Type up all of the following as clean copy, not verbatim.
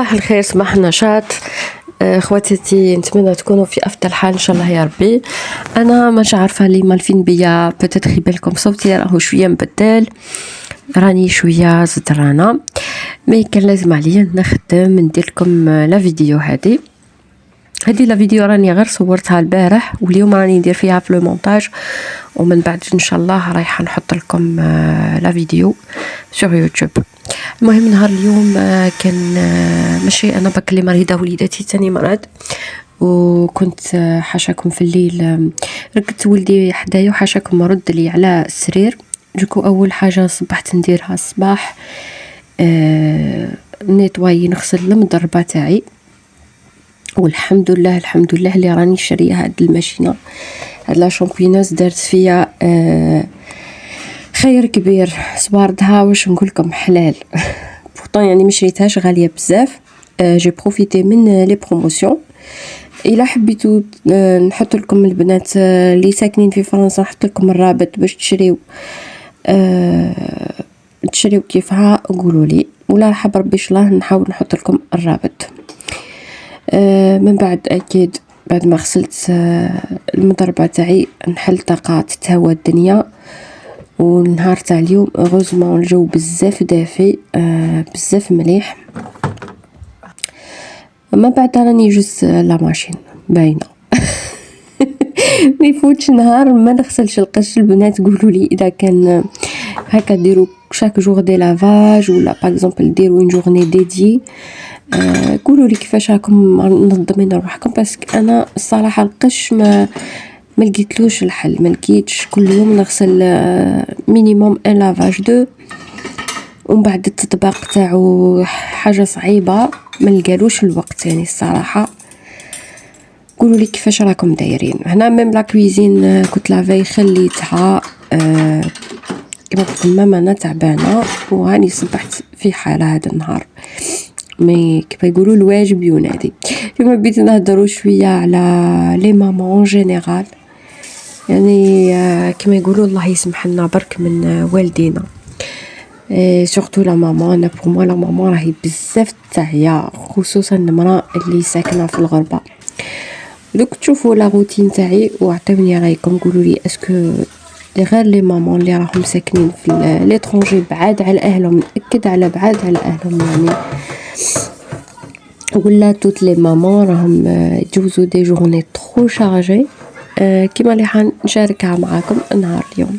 صباح الخير، صباح النشاط. خواتاتي، نتمنى تكونوا في افضل حال ان شاء الله يا ربي. انا مش عارفه لي مالفين بيا، بتاتر يبالكم صوتي راهو شويه مبدل، راني شويه زدرانه، مي كان لازم عليا نخدم ندير لكم لا فيديو. هذه لا فيديو راني غير صورتها البارح، واليوم راني ندير فيها في لو مونتاج، ومن بعد ان شاء الله رايحه نحط لكم لا فيديو سور يوتيوب. المهم نهار اليوم كان ماشي انا بك اللي مريضه، وليداتي تاني مرض، وكنت حاشاكم في الليل رقدت ولدي حدايا وحاشاكم مرد لي على السرير. دوكو اول حاجه صبحت نديرها الصباح نيطواي، نغسل المضربه تاعي، والحمد لله الحمد لله اللي راني شاريه هاد الماشينه، هاد لا شامبينوز دارت فيا خير كبير. صباردها واش نقول لكم حلال بورطون يعني ما شريتهاش غاليه بزاف. جي بروفيتي من لي بروموسيون. الا حبيتو نحط لكم البنات اللي ساكنين في فرنسا، نحط لكم الرابط باش تشريو كيفها، قولوا لي، ولا حاب ربي الله نحاول نحط لكم الرابط. من بعد اكيد بعد ما غسلت المضربه تاعي نحل طاقات تهوى الدنيا. والنهار تاع اليوم غوزمون الجو بزاف دافي، بزاف مليح. وما بعد راني جوز لا ماشين باينه ما يفوتش نهار ما نغسلش القش. البنات قولوا لي اذا كان هكا ديروا شاك جور دي لافاج، ولا باغ اكزومبل ديروا اون جورني ديدي. قولوا لي كيفاش راكم منظمين روحكم، باسكو انا الصراحه القش ما لقيتلوش الحل، ما لقيتش كل يوم نغسل مينيموم ان لافاج دو، ومن بعد التطباق تاعو حاجه صعيبه، ما لقالوش الوقت يعني الصراحه. قولوا لي كيفاش راكم دايرين هنا. ميم لا كويزين كنت لافاي خليتها كما قلت لكم انا تعبانه، وهاني صبحت في حاله هذا النهار، مي كيف يقولوا الواجب ينادي. اليوم بديت نهضروا شويه على لي مامون جينيرال، يعني كما يقولوا الله يسمح لنا برك من والدينا، سورتو لا ماما. انا بور موا لا ماما راهي بزاف تعيا، خصوصا المراه اللي ساكنه في الغربه. دوك تشوفوا لا روتين تاعي وعطيوني رايكم، قولوا لي اسكو غير لي مامون اللي راهم ساكنين في ليترونجي بعاد على اهلهم، نأكد على بعاد على اهلهم يعني، ولا توت لي مامون راهم يجوزوا دي جورني ترو شارجي، كيما اللي حنشاركها معاكم النهار اليوم.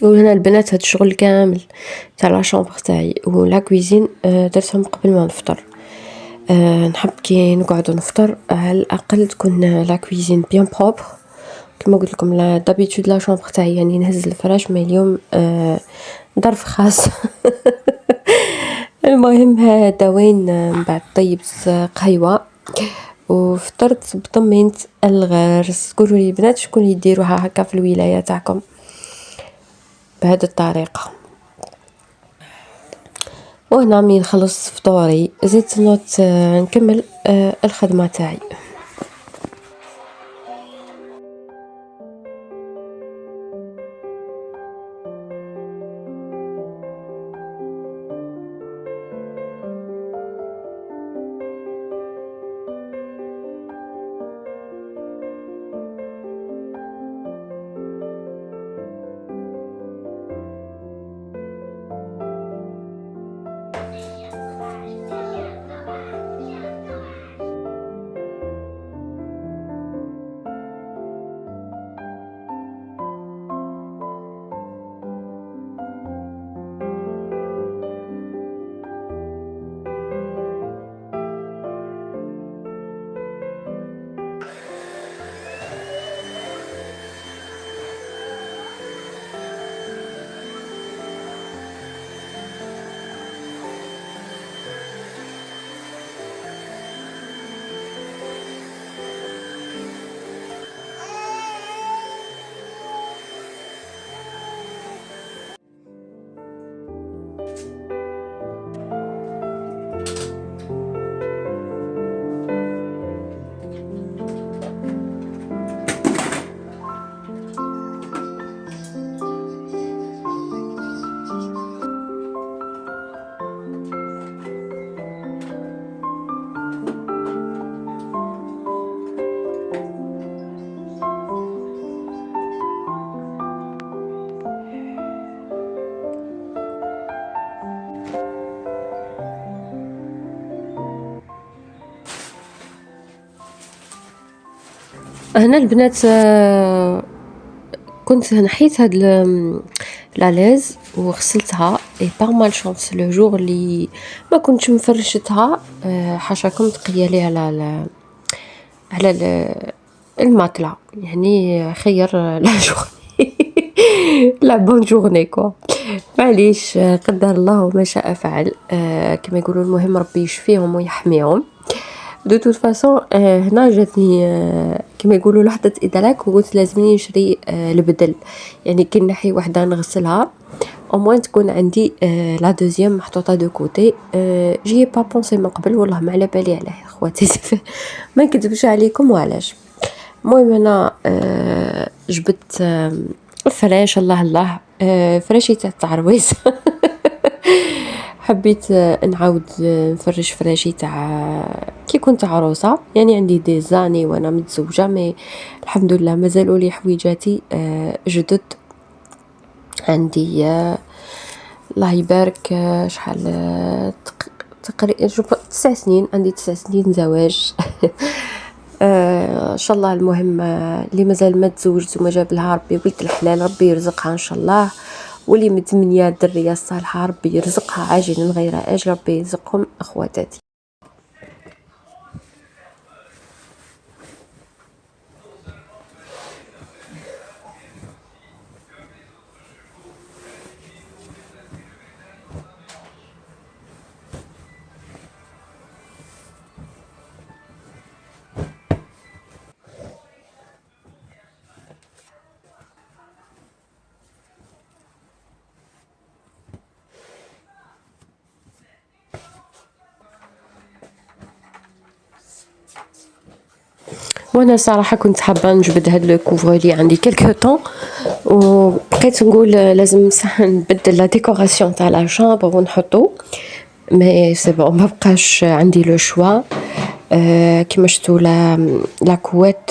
وهنا البنات هاد الشغل كامل تاع لا شامبر تاعي ولا كويزين درتهم قبل ما نفطر. نحب كي نقعدوا نفطر على الاقل تكون لا كويزين بيان بروبر. كما قلت لكم لا دابيتود لا شامبر تاعي يعني نهز الفراش، ما اليوم ظرف خاص المهم هذا وين. من بعد طيبت قهوه وفطرت بطمينة الغرس. قولوا لي بنات شكون يديروها هكا في الولايه تاعكم بهذه الطريقه؟ وهنا من نخلص فطوري زيت نوت نكمل الخدمه تاعي. هنا البنات كنت نحيت هاد لالاز وغسلتها اي با مال شونس لو جور اللي ما كنتش مفرشتها حاشاكم تقيا لي على الماكلة، يعني خير لا جورني لا بون جورني كوا. معليش قدر الله وما شاء فعل. كما يقولوا المهم ربي يشفيهم ويحميهم. دو توت فاصون هنا جاتني كما يقولوا لحظة إدراك وقلت لازمني نشري البدل، يعني كي نحي وحدة نغسلها او موان تكون عندي لا دوزيام محطوطة دو كوتي. جي با بونسي من قبل والله ما على بالي عليه خواتي ما نكذبش عليكم وعلاش. المهم انا جبت الفراش الله الله فراشي تاع التعرويس حبيت نعاود نفرش فراشي تاع كي كنت عروسة، يعني عندي دي زاني وانا متزوجة مي الحمد لله مازالوا لي حويجاتي جدد. عندي الله يبارك شحال تقريبا 9 سنين، عندي 9 سنين زواج ان شاء الله. المهم اللي مازال ما تزوجت وما جاب لها ربي ولد الحلال ربي يرزقها ان شاء الله، واللي متمنيه الدريه الصالحه ربي يرزقها عاجلا غير اجل، ربي يرزقهم اخواتاتي. وانا صراحه كنت حابه نجبد هاد لو كوفري عندي كلكو طون، وبقيت نقول لازم صح نبدل لا ديكوراسيون تاع لا شامبر ونحطو، مي سي بون ما بقاش عندي لو شوا. كيما شفتوا لا كوات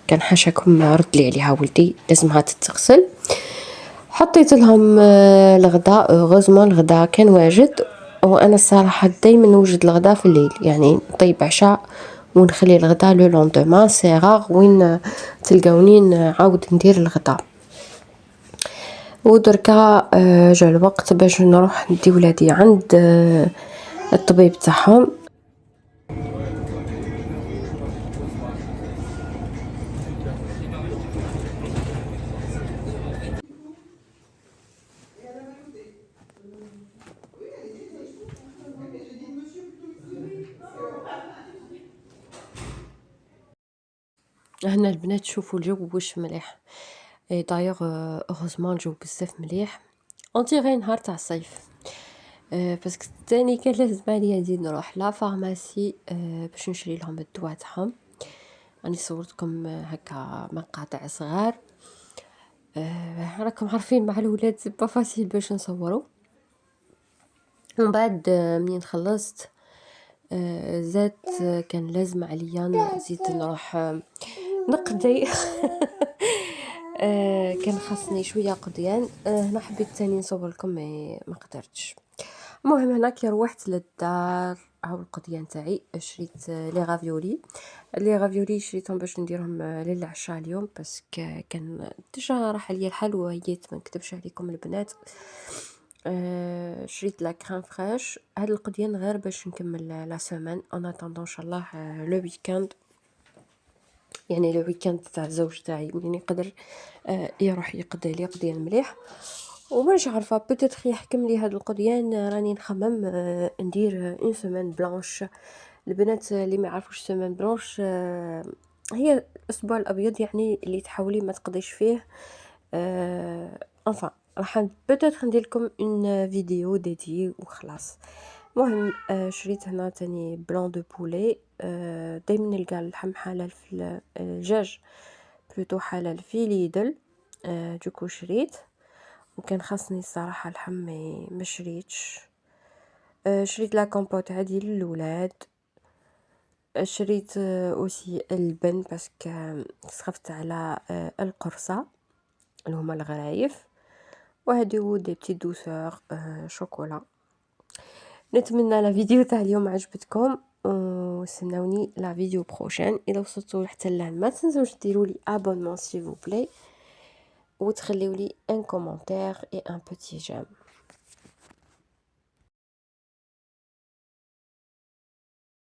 كان حاشاكم رد لي عليها ولدي لازمها تتغسل. حطيت لهم الغداء، غوزمون الغداء كان واجد، وانا الصراحه دائما نوجد الغداء في الليل، يعني نطيب عشاء ونخلي الغداء لو لوندومان. سي راغ وين تلقاوني نعاود ندير الغداء. ودركا جا الوقت باش نروح ندي ولادي عند الطبيب تاعهم. هنا البنات شوفوا الجو واش مليح، اي دايوغ اوغوزمون الجو بزاف مليح، اون ديغي نهار تاع الصيف. باسكو تاني كان لازم عليا نزيد نروح لا فارماسي باش نشري لهم الدواء تاعهم. راني صورتكم هكا مقاطع صغار. راكم عارفين مع الولاد سي با فاسيل باش نصوروا. ومن بعد منين خلصت زاد كان لازم عليا نزيد نروح نقضي كان خاصني شويه قضيان. هنا حبيت تاني نصور لكم ما قدرتش. المهم هنا كي روحت للدار هاو القضيان تاعي شريت لي غافيولي شريتهم باش نديرهم للعشاء اليوم، باسكو كان ديجا راح عليا الحال وهيت ما نكذبش عليكم البنات. شريت لا كريم فريش. هاد القضيان غير باش نكمل لا سيمين اون اتوندون ان شاء الله لو ويكاند، يعني لو ويكاند تاع الزوج تاعي منين يقدر يروح يقضي لي قضيان مليح. وماش عارفه بوتيتر يحكم لي هاد القضيان راني نخمم ندير اون سيمين بلانش. البنات اللي ما يعرفوش سيمين بلانش هي الاسبوع الابيض، يعني اللي تحاولي ما تقضيش فيه. انفا راح بوتيتر ندير لكم اون فيديو ديدي وخلاص. المهم شريت هنا تاني بلان دو بولي. دايما نلقى اللحم حلال في الدجاج بلوتو حلال في ليدل. دوكو شريت، وكان خاصني الصراحه اللحم ما شريتش. شريت لا كومبوت عادي للولاد. شريت اوسي البن باسكو سخفت على القرصه اللي هما الغرايف، وهادو دي بتي دوسور شوكولا. نتمنى لا فيديو تاع اليوم عجبتكم، واستناوني لا فيديو بروشين. الى وصلتوا حتى لهنا ما تنسوش ديروا لي ابونمون s'il vous plaît وتخليوا لي ان كومونتير اي ان بوتي جيم.